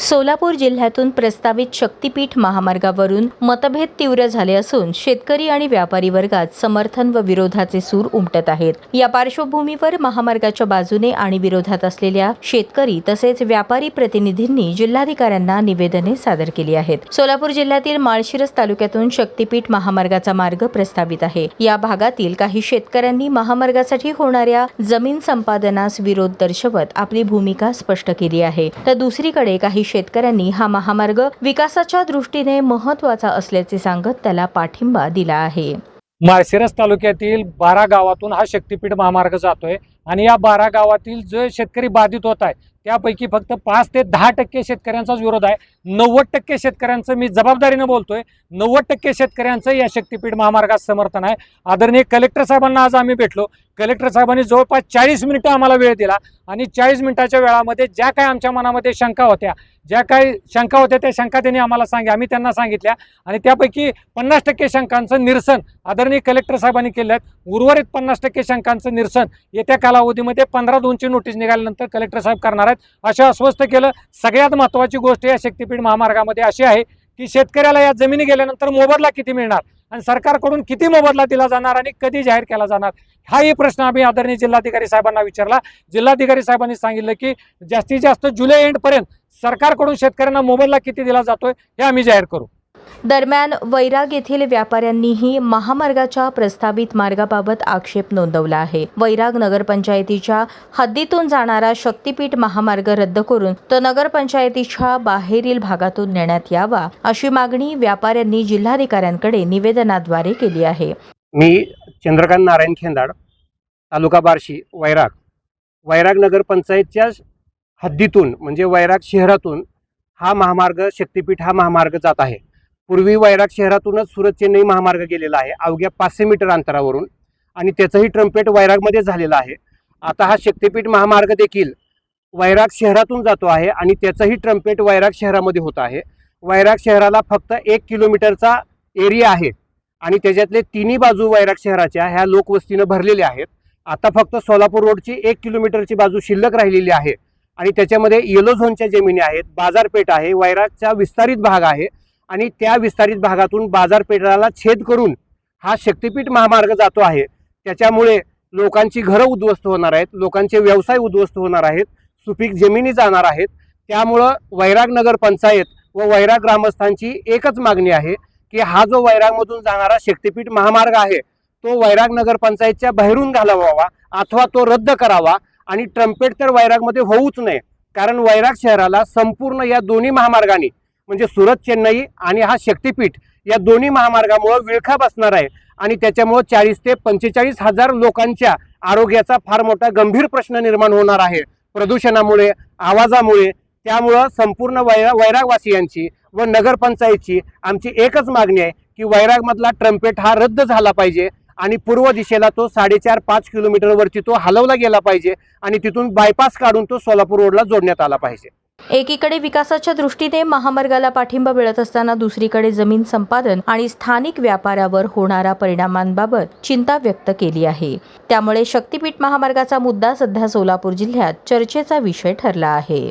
सोलापूर जिल्ह्यातून प्रस्तावित शक्तीपीठ महामार्गावरून मतभेद तीव्र झाले असून शेतकरी आणि व्यापारी वर्गात समर्थन व विरोधाचे सूर उमटत आहेत। या पार्श्वभूमीवर महामार्गाच्या बाजूने आणि विरोधात असलेल्या शेतकरी तसेच व्यापारी प्रतिनिधींनी जिल्हाधिकाऱ्यांना निवेदने सादर केली आहेत। सोलापूर जिल्ह्यातील माळशिरस तालुक्यातून शक्तीपीठ महामार्गाचा मार्ग प्रस्तावित आहे। या भागातील काही शेतकऱ्यांनी महामार्गासाठी होणाऱ्या जमीन संपादनास विरोध दर्शवत आपली भूमिका स्पष्ट केली आहे, तर दुसरीकडे काही शेतकऱ्यांनी हा महामार्ग विकासाच्या दृष्टीने महत्त्वाचा असल्याचे सांगत त्याला पाठिंबा दिला आहे। माळशिरस तालुक्यातील 12 गावातून हा शक्तीपीठ महामार्ग जातोय आणि या 12 गावातील जे शेतकरी बाधित होत आहे त्यापैकी फक्त 5 ते 10% शेतकऱ्यांचाच विरोध आहे। 90% शेतकऱ्यांचं, मी जबाबदारीने बोलतोय, 90% शेतकऱ्यांचं या शक्तीपीठ महामार्गास समर्थन आहे। आदरणीय कलेक्टर साहेबांना आज आम्ही भेटलो। कलेक्टर साहेबांनी जवळपास 40 मिनिटं आम्हाला वेळ दिला आणि 40 मिनिटाच्या वेळामध्ये ज्या काही आमच्या मनामध्ये शंका होत्या त्या शंका त्यांनी आम्हाला आम्ही त्यांना सांगितल्या आणि त्यापैकी 50% शंकांचं निरसन आदरणीय कलेक्टर साहेबांनी केलं आहे। उर्वरित 50% शंकांचं निरसन येत्या कालावधीमध्ये 15/2ची नोटीस निघाल्यानंतर कलेक्टर साहेब करणार आहेत असं आश्वस्त केलं। सगळ्यात महत्त्वाची गोष्ट या शक्तीपीठ महामार्गामध्ये अशी आहे की शेतकऱ्याला या जमिनी गेल्यानंतर मोबदला किती मिळणार आणि सरकारकडून किती मोबदला दिला जाणार आणि कधी जाहीर केला जाणार, हाही प्रश्न आम्ही आदरणीय जिल्हाधिकारी साहेबांना विचारला। जिल्हाधिकारी साहेबांनी सांगितलं की जास्तीत जास्त जुलै एंडपर्यंत सरकारकडून शेतकऱ्यांना मोबदला किती दिला जातोय हे आम्ही जाहीर करू। दरम्यान वैराग येथील व्यापाऱ्यांनीही महामार्गाच्या प्रस्तावित मार्गाबाबत आक्षेप नोंदवला आहे। वैराग नगरपंचायतीच्या हद्दीतून जाणारा शक्तीपीठ महामार्ग रद्द करून तो नगरपंचायतीच्या बाहेरील भागातून नेण्यात यावा अशी मागणी व्यापाऱ्यांनी जिल्हाधिकाऱ्यांकडे निवेदनाद्वारे केली आहे। मी चंद्रकांत नारायण खेंदाड, तालुका बार्शी, वैराग नगरपंचायतच्या हद्दीतून म्हणजे वैराग शहरातून हा महामार्ग शक्तीपीठ हा महामार्ग जात आहे। पूर्वी वैराग शहरातूनच सुरत चेन्नई महामार्ग गेलेला आहे अवघ्या 500 मीटर अंतरावरून आणि त्याचंही ट्रम्पेट वैरागमध्ये झालेला आहे। आता हा शक्तीपीठ महामार्ग देखील वैराग शहरातून जातो आहे आणि त्याचंही ट्रम्पेट वैराग शहरामध्ये होत आहे। वैराग शहराला फक्त 1 किलोमीटरचा एरिया आहे आणि त्याच्यातले तिन्ही बाजू वैराग शहराच्या ह्या लोकवस्तीनं भरलेल्या आहेत। आता फक्त सोलापूर रोडची 1 किलोमीटरची बाजू शिल्लक राहिलेली आहे आणि त्याच्यामध्ये येलो झोनच्या जमिनी आहेत, बाजारपेठ आहे, वैरागचा विस्तारित भाग आहे आणि त्या विस्तारित भागातून बाजारपेठाला छेद करून हा शक्तीपीठ महामार्ग जातो आहे। त्याच्यामुळे लोकांची घरं उद्ध्वस्त होणार आहेत, लोकांचे व्यवसाय उद्ध्वस्त होणार आहेत, सुपीक जमिनी जाणार आहेत। त्यामुळं वैराग नगरपंचायत व वैराग ग्रामस्थांची एकच मागणी आहे की हा जो वैरागमधून जाणारा शक्तीपीठ महामार्ग आहे तो वैराग नगरपंचायतच्या बाहेरून घालवावा अथवा तो रद्द करावा आणि ट्रम्पेट तर वैरागमध्ये होऊच नये, कारण वैराग शहराला संपूर्ण या दोन्ही महामार्गाने म्हणजे सुरत चेन्नई आणि हा शक्तीपीठ या दोन्ही महामार्गामुळे विळखा बसणार आहे आणि त्याच्यामुळे 40 ते 45 हजार लोकांच्या आरोग्याचा फार मोठा गंभीर प्रश्न निर्माण होणार आहे प्रदूषणामुळे, आवाजामुळे। त्यामुळं संपूर्ण वैरागवासियांची व नगरपंचायतची आमची एकच मागणी आहे की वैरागमधला ट्रम्पेट हा रद्द झाला पाहिजे आणि पूर्व दिशेला तो 4.5-5 किलोमीटरवरती तो हलवला गेला पाहिजे आणि तिथून बायपास काढून तो सोलापूर रोडला जोडण्यात आला पाहिजे। एकीकडे विकासाच्या दृष्टीने महामार्गाला पाठिंबा मिळत असताना दुसरीकडे जमीन संपादन आणि स्थानिक व्यापारावर होणाऱ्या परिणामांबाबत चिंता व्यक्त केली आहे। त्यामुळे शक्तीपीठ महामार्गाचा मुद्दा सध्या सोलापूर जिल्ह्यात चर्चेचा विषय ठरला आहे।